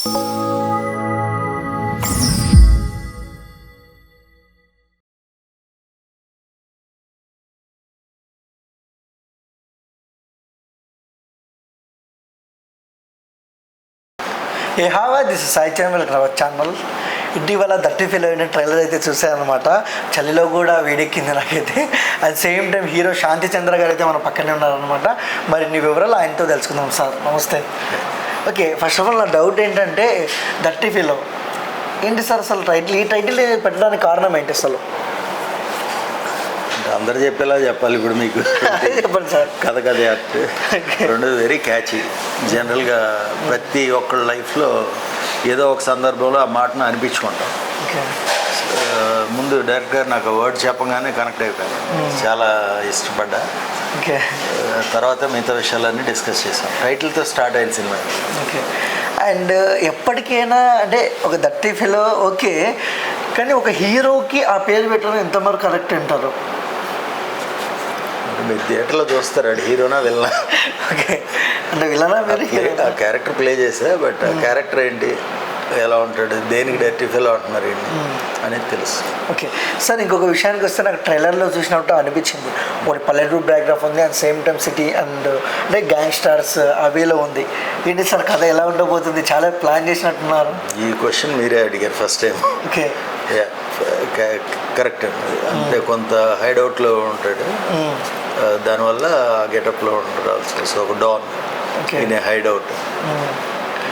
ఏ హావా this Sai channel channel. ఇటీవల 30 film trailer అయితే చూసానమాట. చలిలో కూడా వేడెక్కింది నాకైతే. అట్ సేమ్ టైం హీరో శాంతి చంద్ర గారు అయితే మన పక్కనే ఉన్నారనమాట. మరి నీ వివరాలు ఆయనతో తెలుసుకుందాం సార్. నమస్తే. ఓకే, ఫస్ట్ ఆఫ్ ఆల్ నా డౌట్ ఏంటంటే 30 ఫిల్మ్ ఏంటి సార్ అసలు ఈ టైటిల్ పెట్టడానికి కారణం ఏంటి అసలు? అందరు చెప్పేలా చెప్పాలి ఇప్పుడు మీకు. చెప్పండి సార్. కథ యాక్ట్ రెండు వెరీ క్యాచీ. జనరల్గా ప్రతి ఒక్కళ్ళ లైఫ్లో ఏదో ఒక సందర్భంలో ఆ మాటను అనిపించుకుంటాం. ముందు డైరెక్టర్ నాకు వర్డ్ చెప్పగానే కనెక్ట్ అయిపోయాను, చాలా ఇష్టపడ్డా. తర్వాత మిగతా విషయాలన్నీ డిస్కస్ చేసాం. టైటిల్తో స్టార్ట్ అయిన సినిమా. ఓకే. అండ్ ఎప్పటికైనా అంటే ఒక 30 ఫిల్మ్ ఓకే, కానీ ఒక హీరోకి ఆ పేరు పెట్టడం ఎంతవరకు కరెక్ట్ అంటారు? మీరు థియేటర్లో చూస్తారు అది హీరోనా విలనా. ఓకే, అంటే విలనా మీరు ఆ క్యారెక్టర్ ప్లే చేసా, బట్ ఆ క్యారెక్టర్ ఏంటి, ఎలా ఉంటాడు, దేనికి 30 ఫిల్మ్ అంటున్నారు ఏంటి అనేది తెలుసు. ఓకే సార్, ఇంకొక విషయానికి వస్తే నాకు ట్రైలర్లో చూసినట్టు అనిపించింది. ఒకటి పల్లెటూరు బ్యాక్గ్రాఫ్ ఉంది, and same time city and అంటే గ్యాంగ్స్టర్స్ అవేలో ఉంది. ఏంటి సార్ కథ ఎలా ఉండబోతుంది? చాలా ప్లాన్ చేసినట్టున్నారు. ఈ క్వశ్చన్ మీరే అడిగారు ఫస్ట్ టైం. ఓకే, కరెక్ట్ అండి. అంటే కొంత హైడౌట్లో ఉంటాడు, దానివల్ల గెటప్లో ఉంటాడు ఆల్సో. సో ఒక డాన్ ఇన్ ఏ హైడౌట్.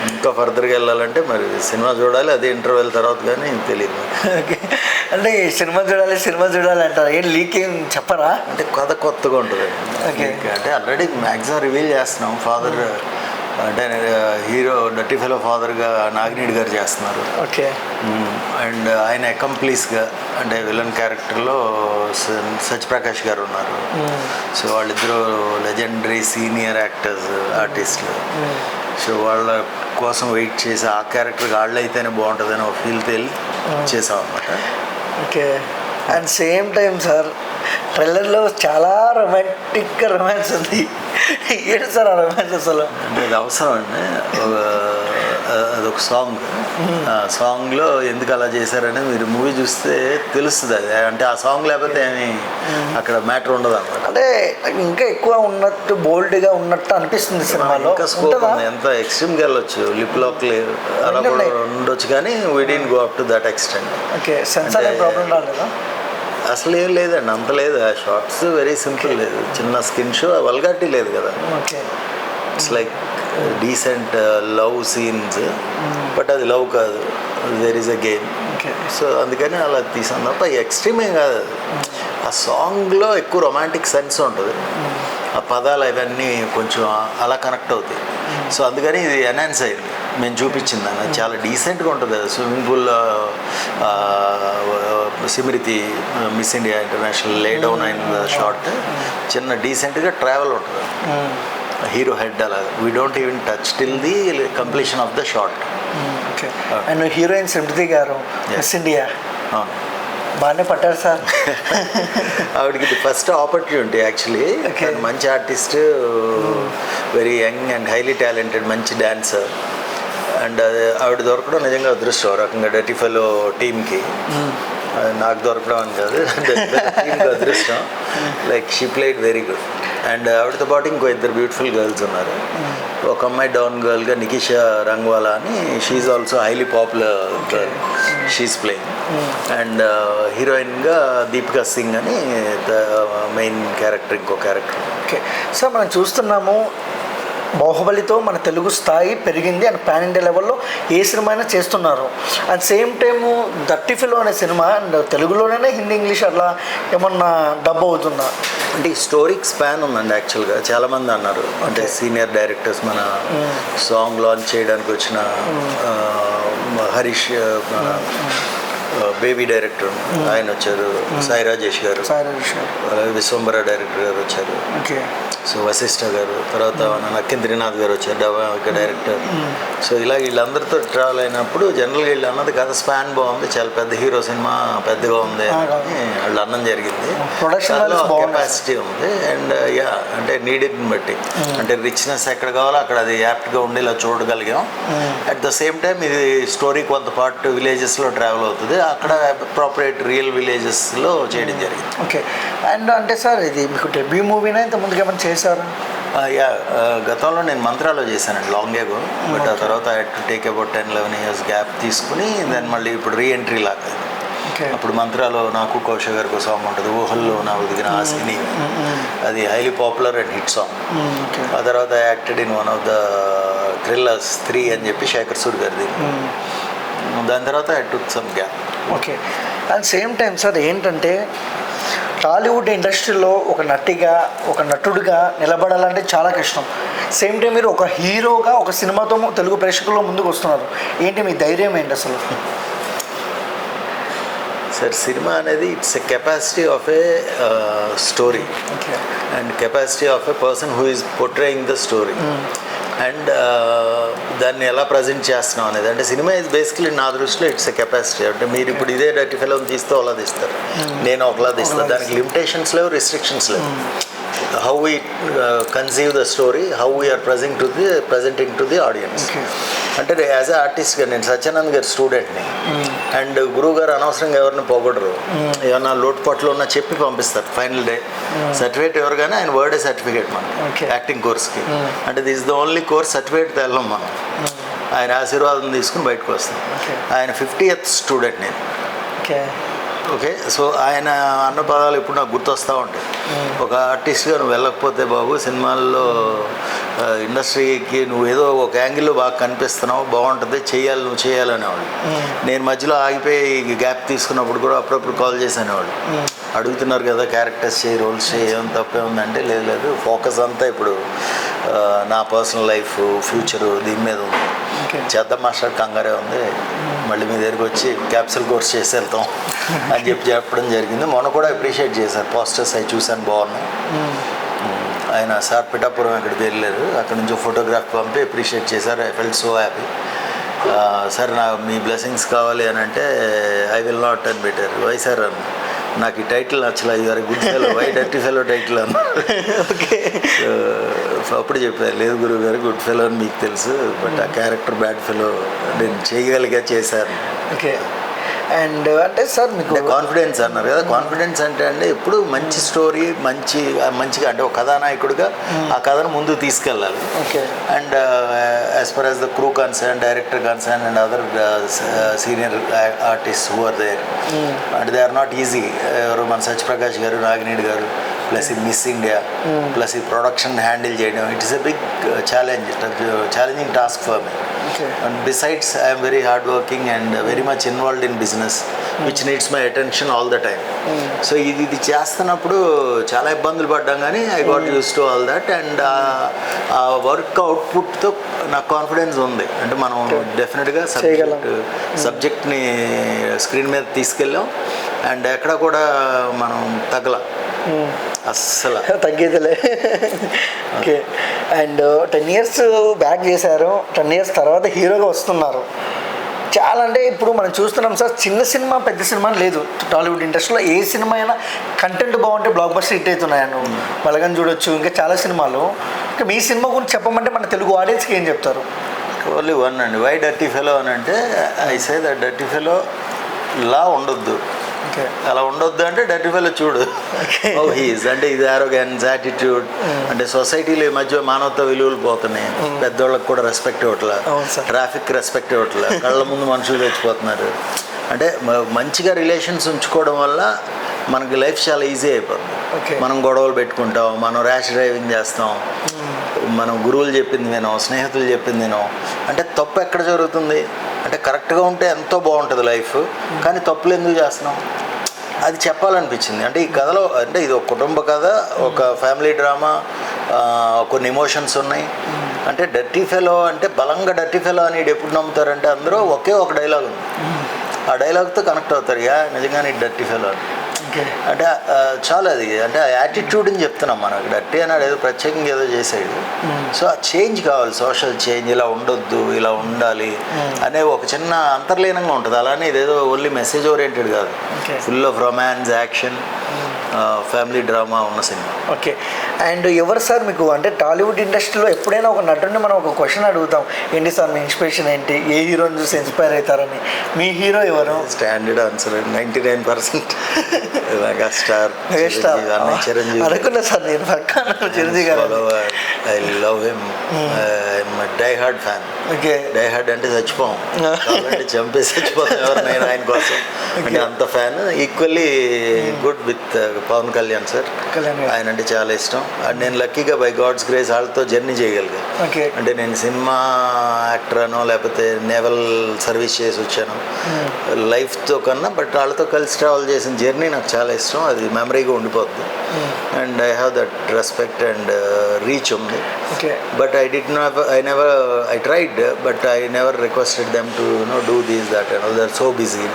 ఇంకా ఫర్దర్గా వెళ్ళాలంటే మరి సినిమా చూడాలి, అది ఇంటర్వెల్ తర్వాత కానీ తెలియదు. ఓకే, అంటే సినిమా చూడాలి అంటారు. ఏం లీక్ ఏం చెప్పరా? అంటే కథ కొత్తగా ఉంటుంది. ఓకే, అంటే ఆల్రెడీ మ్యాక్సిమం రివీల్ చేస్తున్నాం. ఫాదర్ అంటే హీరో 30 ఫిల్మ్ ఫాదర్గా నాగినేడు గారు చేస్తున్నారు. ఓకే. అండ్ ఆయన అకంప్లీస్గా అంటే విలన్ క్యారెక్టర్లో సత్యప్రకాష్ గారు ఉన్నారు. సో వాళ్ళిద్దరూ లెజెండరీ సీనియర్ యాక్టర్స్, ఆర్టిస్టులు. సో వాళ్ళ కోసం వెయిట్ చేసి ఆ క్యారెక్టర్ వాళ్ళు అయితేనే బాగుంటుందని ఒక ఫీల్ చేసాం అన్నమాట. Okay. And same time sir ట్రైలర్లో చాలా రొమాన్స్ ఉంది. ఏంటి సార్ ఆ రొమాన్స్ అసలు? అంటే అది అవసరం అండి. అదొక సాంగ్. ఆ సాంగ్లో ఎందుకు అలా చేశారని మీరు మూవీ చూస్తే తెలుస్తుంది. అది అంటే ఆ సాంగ్ లేకపోతే ఏమి అక్కడ మ్యాటర్ ఉండదు అన్నమాట. అంటే ఇంకా ఎక్కువ ఉన్నట్టు బోల్డ్గా ఉన్నట్టు అనిపిస్తుంది సినిమాలో. ఇంకా స్కోప్ ఉంది, ఎంత ఎక్స్ట్రీమ్గా వెళ్ళొచ్చు, లిప్ లాక్ అలా కూడా ఉండొచ్చు, కానీ we didn't go up to that extent. Okay, censor problem రాలేదా? అసలు ఏం లేదండి, అంత లేదు. ఆ షార్ట్స్ వెరీ సింపుల్, లేదు చిన్న స్కిన్ షో, వల్గారిటీ లేదు కదా. Okay, it's like decent love scenes, but అది లవ్ కాదు, there is a game. So అందుకని అలా తీసాను తప్ప ఎక్స్ట్రీమ్ ఏం కాదు. ఆ సాంగ్లో ఎక్కువ రొమాంటిక్ సెన్స్ ఉంటుంది, ఆ పదాలు అవన్నీ కొంచెం అలా కనెక్ట్ అవుతాయి. సో అందుకని ఇది ఎన్హాన్స్ అయింది మేము చూపించింది అన్న. చాలా డీసెంట్గా ఉంటుంది. స్విమ్మింగ్ పూల్లో Smruthi miss India international lay down అయిన షార్ట్, చిన్న డీసెంట్గా ట్రావెల్ ఉంటుంది. హీరో హెడ్ అలా we don't even touch till the completion of the short. Okay. And heroine Smruthi గారు మిస్ ఇండియా అవును, బాగానే పట్టారు సార్. ఆవిడకి ఇది ఫస్ట్ ఆపర్చునిటీ యాక్చువల్లీ. మంచి artist, very young and highly talented, మంచి డాన్సర్. అండ్ ఆవిడ దొరకడం నిజంగా అదృష్టం. రకంగా 30 ఫిల్మ్ టీమ్కి నాకు దొరకడం అని కాదు, టీమ్కి అదృష్టం. Like she played very good. And ఆవిడతో పాటు ఇంకో 2 బ్యూటిఫుల్ గర్ల్స్ ఉన్నారు. ఒక అమ్మాయి డౌన్ గర్ల్గా నికిషా రంగ్వాలా అని, she's also highly popular girl, she's playing. And హీరోయిన్గా దీపికా సింగ్ అని మెయిన్ క్యారెక్టర్, ఇంకో క్యారెక్టర్. ఓకే సార్, మనం చూస్తున్నాము బాహుబలితో మన తెలుగు స్థాయి పెరిగింది అండ్ పాన్ ఇండియా లెవెల్లో ఏ సినిమా అయినా చేస్తున్నారు. అట్ సేమ్ టైము 30 ఫిల్మ్ అనే సినిమా అండ్ తెలుగులోనే హిందీ ఇంగ్లీష్ అట్లా ఏమన్నా డబ్ అవుతుందా? అంటే ఈ స్టోరీకి స్పాన్ ఉందండి యాక్చువల్గా. చాలామంది అన్నారు, అంటే సీనియర్ డైరెక్టర్స్ మన సాంగ్ లాంచ్ చేయడానికి వచ్చిన హరీష్ బేబీ డైరెక్టర్ ఆయన వచ్చారు, సాయి రాజేష్ గారు, అలాగే విశ్వంబర డైరెక్టర్ గారు వచ్చారు. ఓకే. సో వశిష్ఠ గారు, తర్వాత మన నక్కేంద్రనాథ్ గారు వచ్చారు డైరెక్టర్. సో ఇలా వీళ్ళందరితో ట్రావెల్ అయినప్పుడు జనరల్గా వీళ్ళు అన్నది కథ స్పాన్ బాగుంది, చాలా పెద్ద హీరో సినిమా పెద్దగా ఉంది అని వాళ్ళు అన్నం జరిగింది. కెపాసిటీ ఉంది అండ్ యా అంటే నీడెడ్ని బట్టి అంటే రిచ్నెస్ ఎక్కడ కావాలో అక్కడ అది యాప్ట్గా ఉండి ఇలా చూడగలిగాం. అట్ ద సేమ్ టైం ఇది స్టోరీ కొంత పార్ట్ విలేజెస్లో ట్రావెల్ అవుతుంది, అక్కడ అప్రోప్రియేట్ రియల్ విలేజెస్లో చేయడం జరిగింది. ఓకే. అండ్ అంటే సార్ ఇది మీకు డెబ్యూ మూవీనా ఇంత ముందుకు ఏమైనా చేశారా? యా గతంలో నేను మంత్రాలో చేశానండి లాంగ్ ఏగో. బట్ ఆ తర్వాత I to take about 10-11 years gap తీసుకుని దెన్ మళ్ళీ ఇప్పుడు రీఎంట్రీ లాగా. అప్పుడు మంత్రాలో నాకు కౌశల్ గారికి ఒక సాంగ్ ఉంటుంది, ఊహల్లో నా ఉదిగిన ఆశని, అది highly popular and hit song. ఆ తర్వాత acted in one of the thrillers 3 అని చెప్పి శేఖర్ సూర్ గారిది. దాని తర్వాత I took some gap. Okay. And same time sir ఏంటంటే టాలీవుడ్ ఇండస్ట్రీలో ఒక నటిగా ఒక నటుడిగా నిలబడాలంటే చాలా కష్టం. సేమ్ టైం మీరు ఒక హీరోగా ఒక సినిమాతో తెలుగు ప్రేక్షకుల్లో ముందుకు వస్తున్నారు. ఏంటి మీ ధైర్యం ఏంటి అసలు? సార్ సినిమా అనేది it's a capacity of A story and capacity of a person who is portraying the story and దాన్ని ఎలా ప్రజెంట్ చేస్తున్నాం అనేది. అంటే సినిమా ఇస్ బేసికలీ నా దృష్టిలో ఇట్స్ ఎ కెపాసిటీ. అంటే మీరు ఇప్పుడు ఇదే డర్టీ ఫిల్మ్ తీస్తే ఒకలా తీస్తారు, నేను ఒకలా తీస్తాను. దానికి లిమిటేషన్స్ లేవు, రిస్ట్రిక్షన్స్ లేవు. How we conceive the story, how we are presenting to the audience. అంటే యాజ్ ఎ ఆర్టిస్ట్గా నేను సత్యానంద్ గారి స్టూడెంట్ని అండ్ గురువు గారు అనవసరంగా ఎవరిని పోగొడరు. ఏమన్నా లోటుపాట్లు ఉన్నా చెప్పి పంపిస్తారు. ఫైనల్ డే సర్టిఫికేట్ ఎవరు కానీ ఆయన వర్డే సర్టిఫికేట్ మనం యాక్టింగ్ కోర్స్కి. అంటే this the only course certificate Tellam మనం. ఆయన ఆశీర్వాదం తీసుకుని బయటకు వస్తాం. ఆయన 50th స్టూడెంట్ నేను. ఓకే. సో ఆయన అన్న పదాలు ఇప్పుడు నాకు గుర్తొస్తూ ఉంటాయి. ఒక ఆర్టిస్ట్గా నువ్వు వెళ్ళకపోతే బాబు సినిమాల్లో ఇండస్ట్రీకి నువ్వు ఏదో ఒక యాంగిల్లో బాగా కనిపిస్తున్నావు, బాగుంటుంది, చేయాలి, నువ్వు చేయాలనేవాళ్ళు. నేను మధ్యలో ఆగిపోయి గ్యాప్ తీసుకున్నప్పుడు కూడా అప్పుడప్పుడు కాల్ చేసేవాళ్ళు. అడుగుతున్నారు కదా క్యారెక్టర్స్ చేయి, రోల్స్ చేయి, ఏం తప్పే ఉందంటే లేదు, ఫోకస్ అంతా ఇప్పుడు నా పర్సనల్ లైఫ్, ఫ్యూచరు దీని మీద ఉంది. చేద్దాం మాస్టర్, కంగారే ఉంది, మళ్ళీ మీ దగ్గరికి వచ్చి క్యాప్సూల్ కోర్స్ చేసి వెళ్తాం అని చెప్పడం జరిగింది. మొన్న కూడా అప్రిషియేట్ చేశారు, పోస్టర్స్ అవి చూశాను, బాగున్నాయి. ఆయన సార్ పిఠాపురం అక్కడికి వెళ్ళారు, అక్కడ నుంచి ఫోటోగ్రాఫ్ పంపి అప్రిషియేట్ చేశారు. I felt so happy. Sir me blessings కావాలి అని అంటే ఐ విల్ నాట్ అని పెట్టారు. వై సార్ అన్న, నాకు ఈ టైటిల్ నచ్చలే, you are good fellow, why dirty fellow title అన్న. ఓకే. అప్పుడు చెప్పారు, లేదు గురువు గారు గుడ్ ఫెలో అని మీకు తెలుసు, బట్ ఆ క్యారెక్టర్ బ్యాడ్ ఫెలో నేను చేయగలిగా చేశాను. ఓకే. అండ్ అంటే సార్ మీకు కాన్ఫిడెన్స్ అన్నారు కదా, కాన్ఫిడెన్స్ అంటే అండి ఎప్పుడు మంచి స్టోరీ మంచిగా అంటే ఒక కథానాయకుడిగా ఆ కథను ముందుకు తీసుకెళ్ళాలి. Okay. And as far as the crew concern, director concern and other senior artist who are there and they are not easy. ఎవరు మన సత్యప్రకాష్ గారు, నాగినేడు గారు, ప్లస్ ఈ మిస్ ఇండియా, ప్లస్ ఈ ప్రొడక్షన్ హ్యాండిల్ చేయడం, it is a big challenging task for me. And besides, I am very hardworking and very much involved in business, which needs my attention all the time. So ఇది చేస్తున్నప్పుడు చాలా ఇబ్బందులు పడ్డాం కానీ I got use to all that. And ఆ work అవుట్పుట్తో నాకు confidence ఉంది. అంటే మనం డెఫినెట్గా సబ్జెక్ట్ని స్క్రీన్ మీద తీసుకెళ్ళాం అండ్ ఎక్కడ కూడా మనం అస్సలు తగ్గేదిలే. ఓకే. అండ్ 10 years బ్యాక్ చేశారు, 10 years తర్వాత హీరోగా వస్తున్నారు. చాలా అంటే ఇప్పుడు మనం చూస్తున్నాం సార్, చిన్న సినిమా పెద్ద సినిమా లేదు టాలీవుడ్ ఇండస్ట్రీలో. ఏ సినిమా అయినా కంటెంట్ బాగుంటే బ్లాక్ బస్టర్ హిట్ అవుతున్నాయను. బలగం చూడొచ్చు, ఇంకా చాలా సినిమాలు. ఇంకా మీ సినిమా గురించి చెప్పమంటే మన తెలుగు ఆడియన్స్కి ఏం చెప్తారు? ఓన్లీ వన్ అండి, వై డర్టీ ఫెలో అని అంటే I say that dirty fellow లా ఉండొద్దు. అలా ఉండొద్దు అంటే డర్టీ ఫెలో చూడు హౌ హీ ఈజ్. అంటే ఇది ఆరోగెన్స్, యాటిట్యూడ్, అంటే సొసైటీలో ఈ మధ్య మానవత్వ విలువలు పోతున్నాయి. పెద్దోళ్ళకి కూడా రెస్పెక్ట్ ఇవ్వట్లే, ట్రాఫిక్ రెస్పెక్ట్ ఇవ్వట్లే, కళ్ళ ముందు మనుషులు తెచ్చిపోతున్నారు. అంటే మంచిగా రిలేషన్స్ ఉంచుకోవడం వల్ల మనకి లైఫ్ చాలా ఈజీ అయిపోతుంది. మనం గొడవలు పెట్టుకుంటాం, మనం ర్యాష్ డ్రైవింగ్ చేస్తాం, మనం గురువులు చెప్పింది వినం, స్నేహితులు చెప్పింది వినం. అంటే తప్పు ఎక్కడ జరుగుతుంది అంటే కరెక్ట్గా ఉంటే ఎంతో బాగుంటుంది లైఫ్, కానీ తప్పులు ఎందుకు చేస్తున్నాం అది చెప్పాలనిపించింది. అంటే ఈ కథలో అంటే ఇది ఒక కుటుంబ కథ, ఒక ఫ్యామిలీ డ్రామా, కొన్ని ఎమోషన్స్ ఉన్నాయి. అంటే డర్టీ ఫెలో అంటే బలంగా డర్టీ ఫెలో అని ఎప్పుడు నమ్ముతారంటే అందరూ ఒకే ఒక డైలాగ్ ఉంది, ఆ డైలాగ్తో కనెక్ట్ అవుతారు. నిజంగానే డర్టీ ఫెలో అని. ఓకే. అంటే చాలా అది అంటే ఆ యాటిట్యూడ్ అని చెప్తున్నాం మనం ఇక్కడ. డర్టీ అన్నాడు ఏదో ప్రత్యేకంగా ఏదో చేసాడు. సో ఆ చేంజ్ కావాలి, సోషల్ చేంజ్. ఇలా ఉండొద్దు, ఇలా ఉండాలి అనే ఒక చిన్న అంతర్లీనంగా ఉంటుంది. అలానే ఇదేదో ఓన్లీ మెసేజ్ ఓరియంటెడ్ కాదు, full of romance, action, family drama ఉన్న సినిమా. ఓకే. అండ్ ఎవరు సార్ మీకు అంటే టాలీవుడ్ ఇండస్ట్రీలో ఎప్పుడైనా ఒక నటుడిని మనం ఒక క్వశ్చన్ అడుగుతాం, ఏంటి సార్ మీ ఇన్స్పిరేషన్ ఏంటి, ఏ హీరోని చూసి ఇన్స్పైర్ అవుతారని. మీ హీరో ఎవరు? Standard answer 99% megastar Chiranjeevi. అనుకున్నా సార్ నేను పక్కన Chiranjeevi garu. I love him, die hard fan. Okay. Die hard అంటే చచ్చిపోం, కాబట్టి చంపేసి చచ్చిపోతాం ఎవరినైనా ఆయన కోసం. అంటే అంత fan. Equally good with Pawan Kalyan sir. ఆయన అంటే చాలా ఇష్టం. అండ్ నేను లక్కీగా బై గాడ్స్ గ్రేస్ వాళ్ళతో జర్నీ చేయగలిగా. అంటే నేను సినిమా యాక్టర్ అనో లేకపోతే నేవల్ సర్వీస్ చేసి వచ్చాను లైఫ్తో కన్నా, బట్ వాళ్ళతో కలిసి ట్రావెల్ చేసిన జర్నీ నాకు చాలా ఇష్టం. అది మెమరీగా ఉండిపోద్ది. And I have that respect and reach ఉంది. But I tried, but I never requested them to do this, that, and all. They're so busy.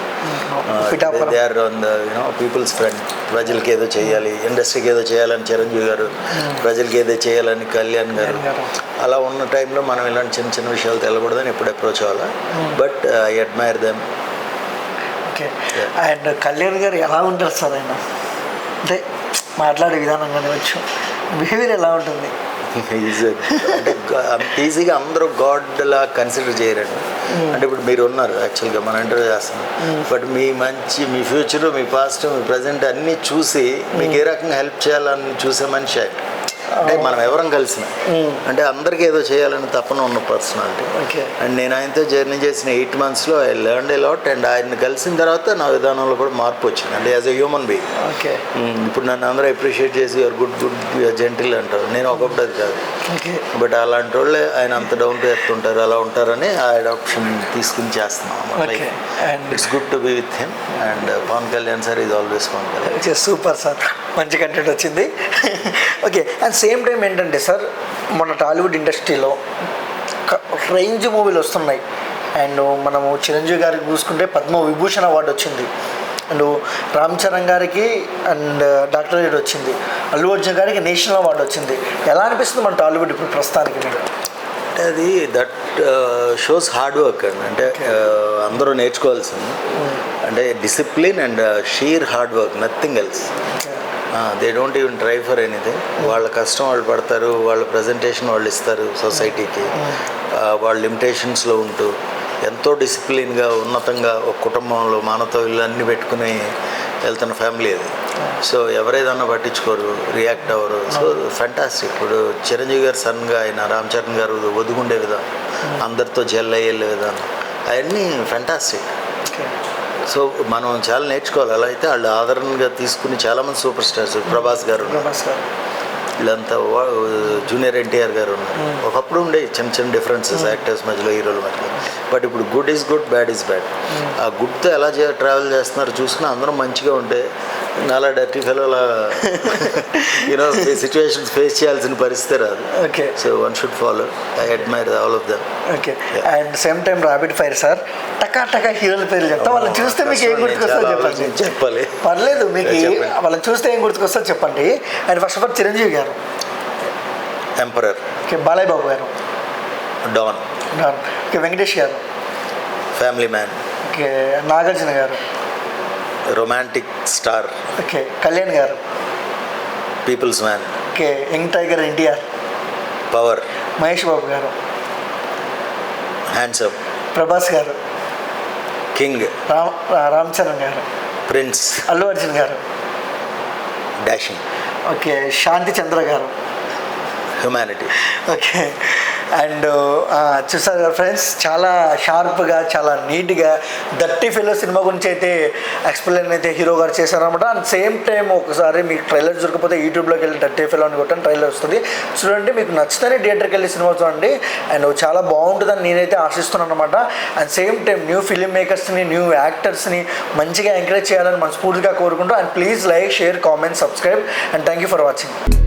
They are on the people's friend. ప్రజలకి ఏదో చేయాలి, ఇండస్ట్రీకి ఏదో చేయాలని చిరంజీవి గారు, ప్రజలకి ఏదో చేయాలని కళ్యాణ్ గారు. అలా ఉన్న టైంలో మనం ఇలాంటి చిన్న చిన్న విషయాలు తెలకూడదని ఎప్పుడు అప్రోచ్ అవ్వాలా. But I admire them. Okay. And Kalyan గారు ఎలా ఉంటారు సార్? ఆయన అంటే మాట్లాడే విధానం కానివచ్చు, బిహేవియర్ ఎలా ఉంటుంది? అంటే అంత ఈజీగా అందరూ గాడ్ లా కన్సిడర్ చేయరండి. అంటే ఇప్పుడు మీరు ఉన్నారు యాక్చువల్గా మనం ఇంటర్వ్యూ చేస్తున్నాం, but me future, me past, me present అన్నీ చూసి మీకు ఏ రకంగా హెల్ప్ చేయాలని చూసే మనిషి ఆయన. అంటే మనం ఎవరం కలిసిన అంటే అందరికీ ఏదో చేయాలని తపన ఉన్న పర్సనాలిటీ. అండ్ నేను ఆయనతో జర్నీ చేసిన 8 monthsలో I learn a lot. And ఆయన కలిసిన తర్వాత నా విధానంలో కూడా మార్పు వచ్చింది. అంటే యాజ్ ఎ హ్యూమన్ బీయింగ్. ఇప్పుడు నన్ను అందరూ అప్రిషియేట్ చేసి యూఆర్ గుడ్ జెంటిల్ అంటారు. నేను ఒకప్పుడు అది కాదు, బట్ అలాంటి వాళ్ళే ఆయన అంత డౌన్ టు ఎర్త్ ఉంటారు. అలా ఉంటారని ఆ అడాప్షన్ తీసుకుని చేస్తున్నాం. It's good to be with him. And Pawan Kalyan sir is always Pawan Kalyan. Super sir, మంచి కంటెంట్ వచ్చింది. ఓకే. అండ్ సేమ్ టైం ఏంటంటే సార్, మన టాలీవుడ్ ఇండస్ట్రీలో రేంజ్ మూవీలు వస్తున్నాయి. అండ్ మనము చిరంజీవి గారికి చూసుకుంటే పద్మ విభూషణ్ అవార్డు వచ్చింది. అండ్ రామ్ చరణ్ గారికి అండ్ డాక్టరేట్ వచ్చింది. అల్లు అర్జున్ గారికి నేషనల్ అవార్డు వచ్చింది. ఎలా అనిపిస్తుంది మన టాలీవుడ్ ఇప్పుడు ప్రస్తుతానికి? అంటే అది దట్ షోస్ హార్డ్ వర్క్ అండి. అంటే అందరూ నేర్చుకోవాల్సింది అంటే discipline and sheer hard work, nothing else. They don't even try for anything. వాళ్ళ కష్టం వాళ్ళు పడతారు, వాళ్ళ ప్రజెంటేషన్ వాళ్ళు ఇస్తారు సొసైటీకి. వాళ్ళ లిమిటేషన్స్లో ఉంటూ ఎంతో డిసిప్లిన్గా ఉన్నతంగా ఒక కుటుంబంలో మానవతో ఇల్లు పెట్టుకుని వెళ్తున్న ఫ్యామిలీ అది. సో ఎవరేదన్నా పట్టించుకోరు, రియాక్ట్ అవ్వరు. So fantastic. ఇప్పుడు చిరంజీవి గారు సన్గా ఆయన రామ్ చరణ్ గారు ఒదుగుండే విధానం, అందరితో జెల్ అయ్యే విధానం, అవన్నీ ఫ్యాంటాస్టిక్. సో మనం చాలా నేర్చుకోవాలి. అలా అయితే వాళ్ళు ఆదరణగా తీసుకుని చాలామంది సూపర్ స్టార్స్, ప్రభాస్ గారు, వీళ్ళంతా జూనియర్ ఎన్టీఆర్ గారు ఉన్నారు. ఒకప్పుడు ఉండే చిన్న చిన్న డిఫరెన్సెస్ యాక్టర్స్ మధ్యలో, హీరోల మధ్యలో. బట్ ఇప్పుడు good is good, bad is bad. ఆ గుడ్తో ఎలా ట్రావెల్ చేస్తున్నారు చూసుకుని అందరం మంచిగా ఉంటే నాలా డర్టీ ఫెలోలా సిచ్యువేషన్స్ ఫేస్ చేయాల్సిన పరిస్థితి రాదు. Okay. So one should follow. I admire all of them. Okay. And same time rapid fire sir, టకా హీరోల పేర్లు చెప్తా, వాళ్ళని చూస్తే మీకు ఏం గుర్తుకొస్తా చెప్పండి. చెప్పాలి, పర్లేదు, మీకు వాళ్ళని చూస్తే ఏం గుర్తుకొస్తా చెప్పండి. And first of all Chiranjeevi గారు, ఎంపరర్. ఓకే. బాలయ్య బాబు గారు, డాన్. ఓకే. వెంకటేష్ గారు, ఫ్యామిలీ మ్యాన్. ఓకే. నాగార్జున గారు, రొమాంటిక్ స్టార్. ఓకే. కళ్యాణ్ గారు, people's man. Okay. Young tiger NTR, power. Mahesh Babu గారు, హ్యాండ్సమ్. ప్రభాస్ గారు, కింగ్. రామ్ చరణ్ గారు, ప్రిన్స్. అల్లు అర్జున్ గారు, డాషింగ్. ఓకే. శాంతి చంద్ర గారు, హ్యుమానిటీ. ఓకే. అండ్ చూసారు కదా ఫ్రెండ్స్, చాలా షార్ప్గా, చాలా నీట్గా డర్టీ ఫెలో సినిమా గురించి అయితే ఎక్స్ప్లెయిన్ అయితే హీరో గారు చేశారనమాట. అండ్ సేమ్ టైం ఒకసారి మీకు ట్రైలర్ దొరికిపోతే యూట్యూబ్లోకి వెళ్ళి డర్టీ ఫెలో అని కొట్టండి, ట్రైలర్ వస్తుంది చూడండి. మీకు నచ్చితేనే థియేటర్కి వెళ్ళి సినిమా చూడండి. అండ్ చాలా బాగుంటుందని నేనైతే ఆశిస్తున్నాను అనమాట. And same time new film మేకర్స్ని, న్యూ యాక్టర్స్ని మంచిగా ఎంకరేజ్ చేయాలని మనస్ఫూర్తిగా కోరుకుంటూ. And please like, share, comment, subscribe. And thank you for watching.